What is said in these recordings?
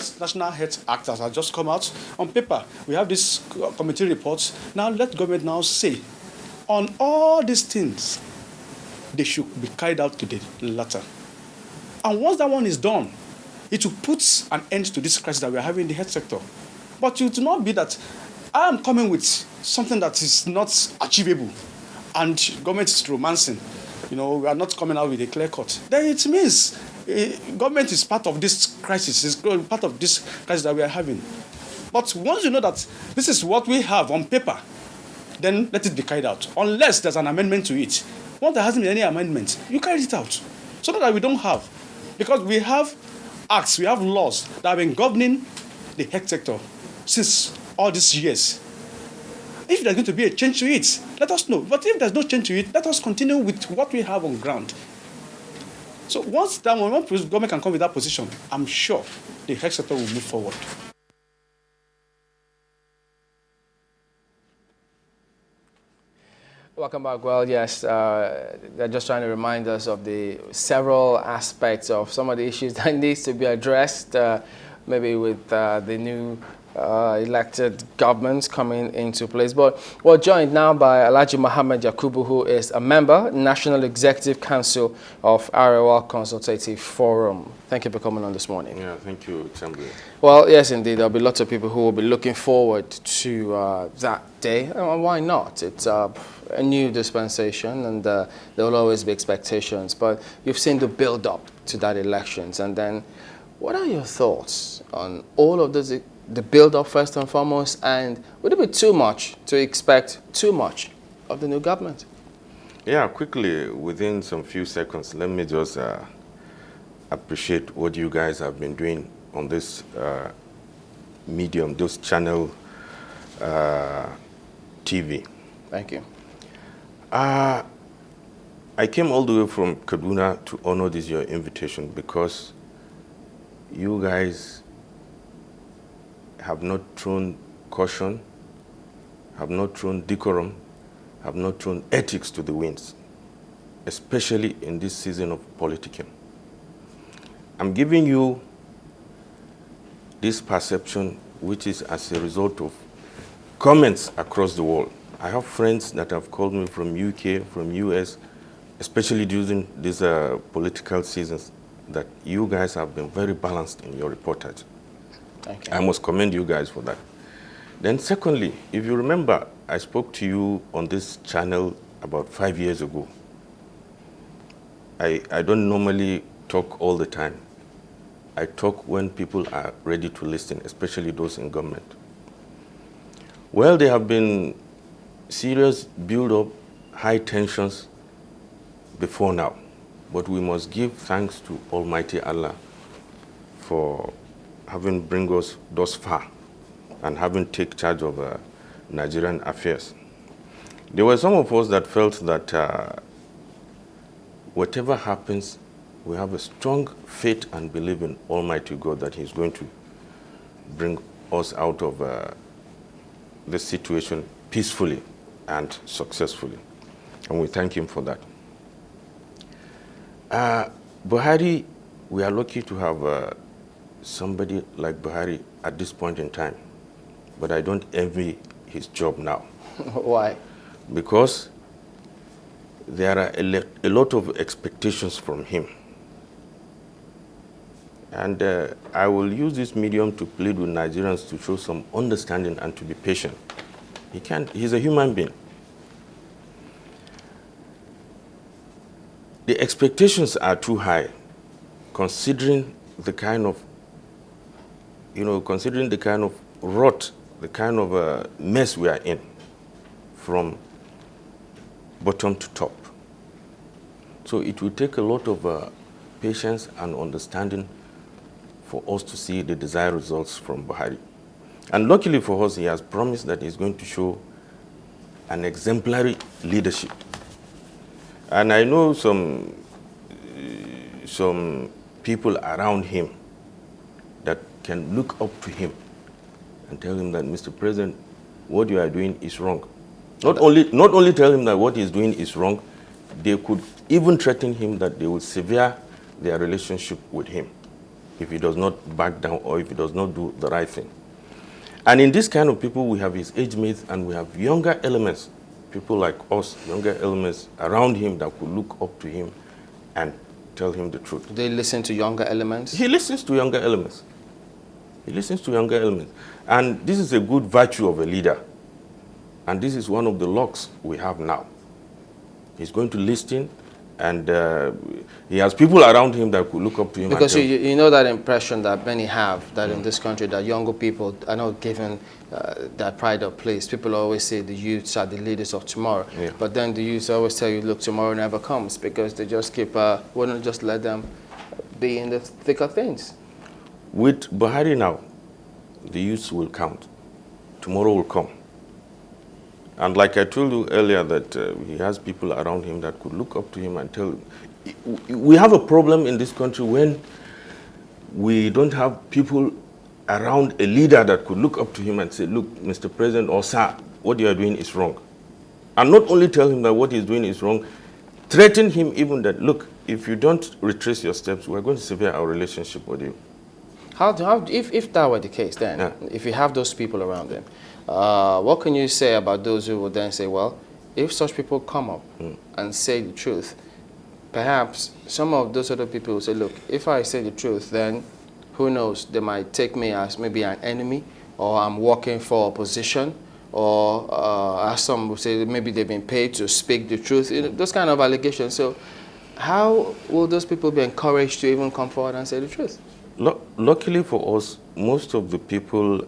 this National Health Act that has just come out. On paper, we have this committee reports. Now let government now say, on all these things, they should be carried out to the latter. And once that one is done, it will put an end to this crisis that we are having in the health sector. But it will not be that I am coming with something that is not achievable and government is romancing. We are not coming out with a clear cut. Then it means government is part of this crisis, is part of this crisis that we are having. But once you know that this is what we have on paper, then let it be carried out. Unless there's an amendment to it. Once there hasn't been any amendment, you carry it out. So that we don't have. Because we have acts, we have laws that have been governing the health sector since all these years. If there's going to be a change to it, let us know. But if there's no change to it, let us continue with what we have on ground. So once government can come with that position, I'm sure the health sector will move forward. Welcome back. Well, yes, they're just trying to remind us of the several aspects of some of the issues that needs to be addressed, maybe with the new elected governments coming into place. But we're joined now by Alhaji Mohammed Yakubu, who is a member, National Executive Council of Arewa Consultative Forum. Thank you for coming on this morning. Yeah, thank you, Exemplary. Well, yes, indeed. There'll be lots of people who will be looking forward to that day. And why not? It's a new dispensation, and there will always be expectations. But you've seen the build-up to that elections. And then what are your thoughts on all of this? The build-up first and foremost, and would it be too much to expect too much of the new government? Yeah, quickly, within some few seconds, let me just appreciate what you guys have been doing on this medium, this channel TV. Thank you. I came all the way from Kaduna to honor this your invitation because you guys have not thrown caution, have not thrown decorum, have not thrown ethics to the winds, especially in this season of politicking. I'm giving you this perception, which is as a result of comments across the world. I have friends that have called me from UK, from US, especially during these political seasons, that you guys have been very balanced in your reportage. Thank you. I must commend you guys for that. Then secondly, if you remember, I spoke to you on this channel about 5 years ago. I don't normally talk all the time. I talk when people are ready to listen, especially those in government. Well, there have been serious build-up, high tensions before now. But we must give thanks to Almighty Allah for having bring us thus far and having take charge of Nigerian affairs. There were some of us that felt that whatever happens, we have a strong faith and belief in Almighty God that He's going to bring us out of this situation peacefully and successfully. And we thank Him for that. Buhari, we are lucky to have somebody like Buhari at this point in time, but I don't envy his job now. Why? Because there are a lot of expectations from him. And I will use this medium to plead with Nigerians to show some understanding and to be patient. He's a human being. The expectations are too high, considering the kind of rot, the kind of mess we are in, from bottom to top. So it will take a lot of patience and understanding for us to see the desired results from Buhari. And luckily for us, he has promised that he's going to show an exemplary leadership. And I know some people around him that can look up to him and tell him that, Mr. President, what you are doing is wrong. Not only tell him that what he's doing is wrong, they could even threaten him that they will sever their relationship with him. if he does not back down or if he does not do the right thing. And in this kind of people, we have his age mates and we have younger elements, people like us, younger elements around him that could look up to him and tell him the truth. They listen to younger elements? He listens to younger elements. He listens to younger elements. And this is a good virtue of a leader. And this is one of the locks we have now. He's going to listen, and he has people around him that could look up to him. Because you know that impression that many have, that in this country, that younger people are not given that pride of place. People always say the youths are the leaders of tomorrow. Yeah. But then the youths always tell you, look, tomorrow never comes, because they just keep, why don't just let them be in the thick of things? With Buhari now, the youths will count. Tomorrow will come. And like I told you earlier, that he has people around him that could look up to him and tell him. We have a problem in this country when we don't have people around a leader that could look up to him and say, look, Mr. President or Sir, what you are doing is wrong. And not only tell him that what he's doing is wrong, threaten him even that, look, if you don't retrace your steps, we're going to sever our relationship with you. If that were the case, then, yeah, if you have those people around him, what can you say about those who would then say, well, if such people come up and say the truth, perhaps some of those other people will say, look, if I say the truth, then who knows, they might take me as maybe an enemy, or I'm working for opposition, or as some would say, maybe they've been paid to speak the truth, those kind of allegations. So how will those people be encouraged to even come forward and say the truth? Luckily for us, most of the people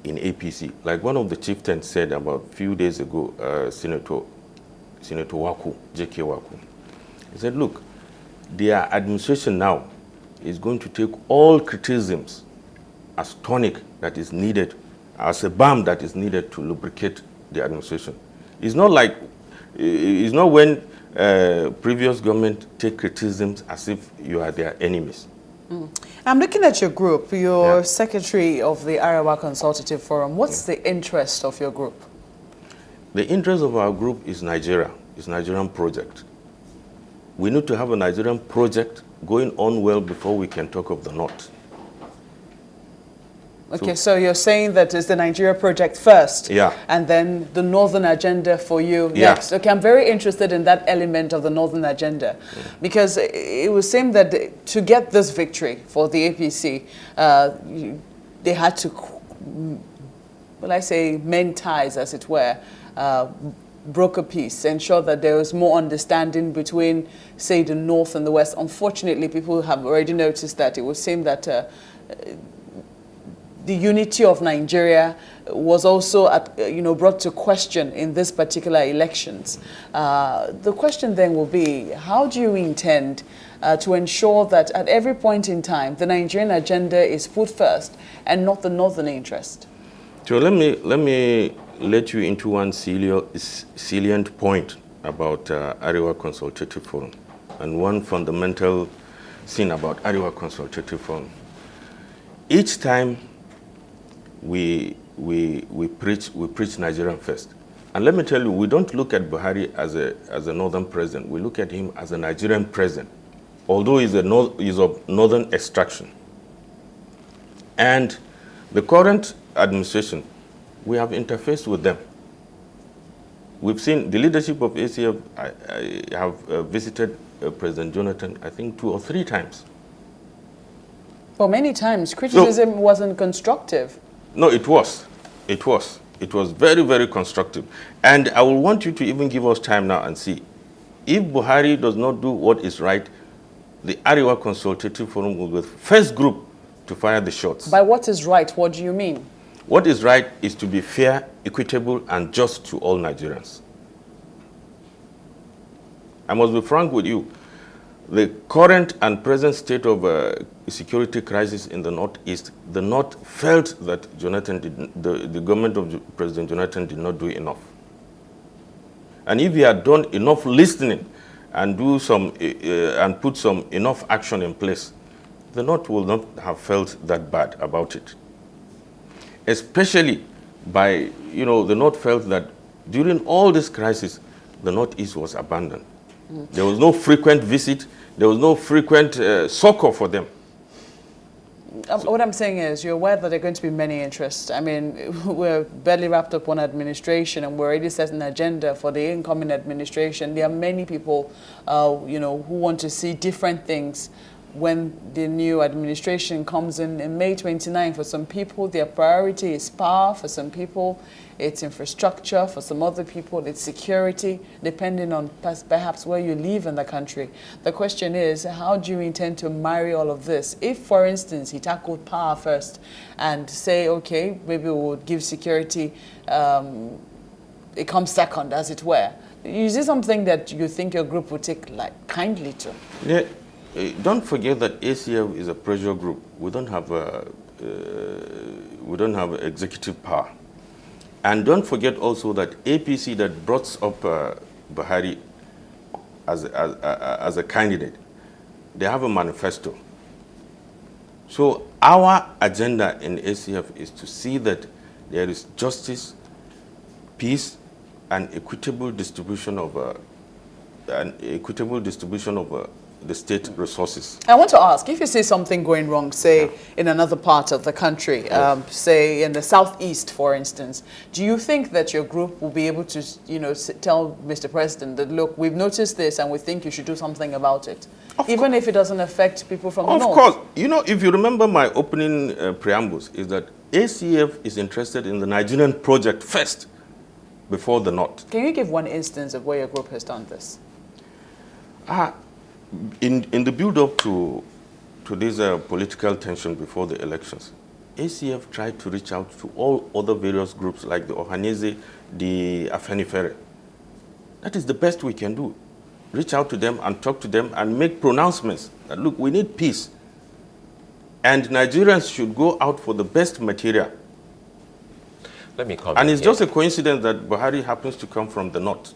in APC, like one of the chieftains said about a few days ago, Senator Waku, J.K. Waku, he said, look, their administration now is going to take all criticisms as tonic that is needed, as a balm that is needed to lubricate the administration. It's not like, it's not when previous government take criticisms as if you are their enemies. I'm looking at your group. You're secretary of the Arewa Consultative Forum. What's the interest of your group? The interest of our group is Nigeria. It's Nigerian project. We need to have a Nigerian project going on well before we can talk of the North. Okay, so you're saying that it's the Nigeria project first, and then the Northern agenda for you next. Okay, I'm very interested in that element of the Northern agenda, because it was saying that to get this victory for the APC, they had to, well, I say, mend ties, as it were, broker peace, ensure that there was more understanding between, say, the North and the West. Unfortunately, people have already noticed that it was saying that the unity of Nigeria was also, brought to question in this particular elections. The question then will be, how do you intend to ensure that at every point in time, the Nigerian agenda is put first and not the Northern interest? So let me let you into one salient point about Arewa Consultative Forum, and one fundamental thing about Arewa Consultative Forum. Each time we preach Nigerian first. And let me tell you, we don't look at Buhari as a northern president. We look at him as a Nigerian president, although he's of northern extraction. And the current administration, we have interfaced with them. We've seen the leadership of ACF. I have visited President Jonathan, I think 2 or 3 times. Well, many times criticism wasn't constructive. No, it was. It was. It was very, very constructive. And I will want you to even give us time now and see. If Buhari does not do what is right, the Arewa Consultative Forum will be the first group to fire the shots. By what is right, what do you mean? What is right is to be fair, equitable, and just to all Nigerians. I must be frank with you. The current and present state of security crisis in the Northeast, the North felt that the government of President Jonathan did not do enough. And if he had done enough listening and put some enough action in place, the North will not have felt that bad about it. Especially by, the North felt that during all this crisis, the Northeast was abandoned. There was no frequent visit. There was no frequent succor for them. What I'm saying is, you're aware that there are going to be many interests. I mean, we're barely wrapped up one administration, and we're already setting an agenda for the incoming administration. There are many people, you know, who want to see different things when the new administration comes in May 29. For some people, their priority is power. For some people, it's infrastructure. For some other people, it's security, depending on perhaps where you live in the country. The question is, how do you intend to marry all of this? If, for instance, he tackled power first and say, okay, maybe we'll give security, it comes second, as it were. Is this something that you think your group would take kindly to? Yeah. Don't forget that ACF is a pressure group. We don't have executive power. And don't forget also that APC that brought up Buhari as a candidate, they have a manifesto. So our agenda in ACF is to see that there is justice, peace, and equitable distribution of the state resources. I want to ask, if you see something going wrong, say, in another part of the country, say in the southeast, for instance, do you think that your group will be able to, you know, tell Mr. President that, look, we've noticed this and we think you should do something about it, even if it doesn't affect people from the north? Of course. You know, if you remember my opening preambles, is that ACF is interested in the Nigerian project first, before the north. Can you give one instance of where your group has done this? In the build-up to this political tension before the elections, ACF tried to reach out to all other various groups like the Ohanese, the Afenifere. That is the best we can do. Reach out to them and talk to them and make pronouncements that, look, we need peace. And Nigerians should go out for the best material. Let me comment. And it's just a coincidence that Buhari happens to come from the north.